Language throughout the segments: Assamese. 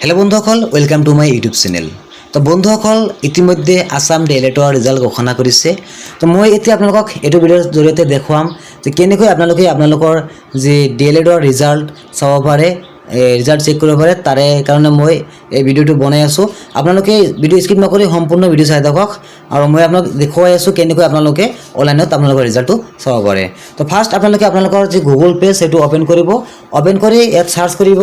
हेलो बंधुসকল welcome to my YouTube channel. तो बंधुসকল इतिमध्ये आसाम डिएलएडर रिजाल्ट घोषणा करिছে। तो मैं এতিয়া আপোনালোকক এটো ভিডিওৰ জৰিয়তে দেখুৱাম যে কেনেকৈ আপোনালোকৰ যে ডিএলএডৰ ৰিজাল্ট চাব পাৰে, ৰিজাল্ট চেক কৰিব পাৰে। তাৰে কাৰণে মই এই ভিডিওটো বনাই আছো। আপোনালোকে ভিডিও স্কিপ নকৰি সম্পূৰ্ণ ভিডিও চাই থাকক আৰু মই আপোনাক দেখুৱাই আছো কেনেকৈ আপোনালোকে অনলাইনত আপোনালোকৰ ৰিজাল্টটো চাব পাৰে। তো ফাৰ্স্ট আপোনালোকে আপোনালোকৰ যে গুগল পেজ এটো ওপেন কৰিব। ওপেন কৰি ইয়াত সাৰ্চ কৰিব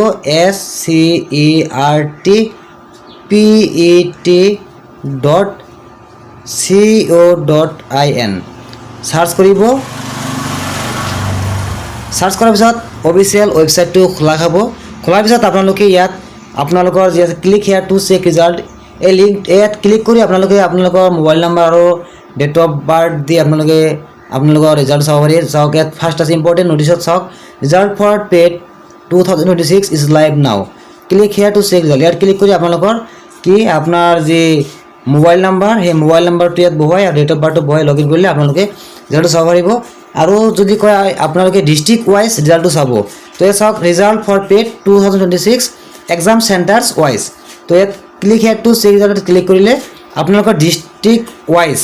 SCERTPET.co.in সাৰ্চ কৰিব। সাৰ্চ কৰাৰ পিছত অফিচিয়েল ওয়েবসাইটটো খোলা খাব। খোলাৰ পিছত আপোনালোকে ইয়াত আপোনালোকৰ যে click here to check result এই লিংক ইয়াত ক্লিক কৰি আপোনালোকৰ মোবাইল নাম্বাৰ আৰু ডেট অফ বাৰ্থ দি আপোনালোকৰ ৰিজাল্ট চাব পাৰি। চাওক ইয়াত ফাৰ্স্ট আছে ইম্পৰ্টেণ্ট নোটিছত চাওক result for paid 2026 is live now. Click here to check result ইয়াত ক্লিক কৰি আপোনালোকৰ কি আপোনাৰ যে মোবাইল নাম্বাৰ সেই মোবাইল নাম্বাৰটো ইয়াত বহুৱাই আৰু ডেট অফ বাৰ্থটো বহুৱাই লগইন কৰিলে আপোনালোকে ৰিজাল্টটো চাব পাৰিব। আৰু যদি কয় আপোনালোকে ডিস্ট্ৰিক্ট ওয়াইজ ৰিজাল্টটো চাব, তো এই চাওক result for paid 2026 exam centres wise. তো ইয়াত click here to check result click কৰিলে আপোনালোকৰ ডিস্ট্ৰিক্ট ওয়াইজ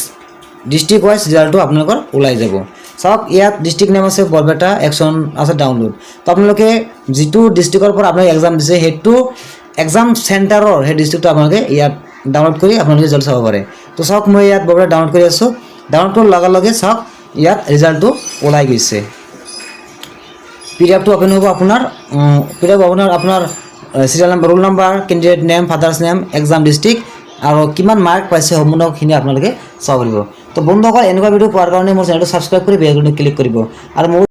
ৰিজাল্টটো আপোনালোকৰ ওলাই যাব। চাওক ইয়াত ডিস্ট্ৰিক্ট নেম আছে বৰপেটা, একশ্যন আছে ডাউনলোড। তো আপোনালোকে যিটো ডিস্ট্ৰিক্টৰ পৰা আপোনালোকে এক্সাম দিছে সেইটো এক্সাম চেণ্টাৰৰ সেই ডিস্ট্ৰিক্টটো আপোনালোকে ইয়াত ডাউনলোড কৰি আপোনালোকে ৰিজাল্ট চাব পাৰে। তো চাওক মই ইয়াত বৰপেটা ডাউনলোড কৰি আছোঁ। ডাউনলোড কৰাৰ লগে লগে চাওক ইয়াত ৰিজাল্টটো ওলাই গৈছে। পিডিএফটো ওপেন হ'ব আপোনাৰ আপোনাৰ serial number, roll number, candidate name, father's name, exam district আৰু কিমান মাৰ্ক পাইছে সম্পূৰ্ণখিনি আপোনালোকে চাব পাৰিব। তো বন্ধুসকল এনেকুৱা ভিডিও পোৱাৰ কাৰণে মোৰ চেনেলটো ছাবস্ক্ৰাইব কৰি বেল আইকনটো ক্লিক কৰিব আৰু মোৰ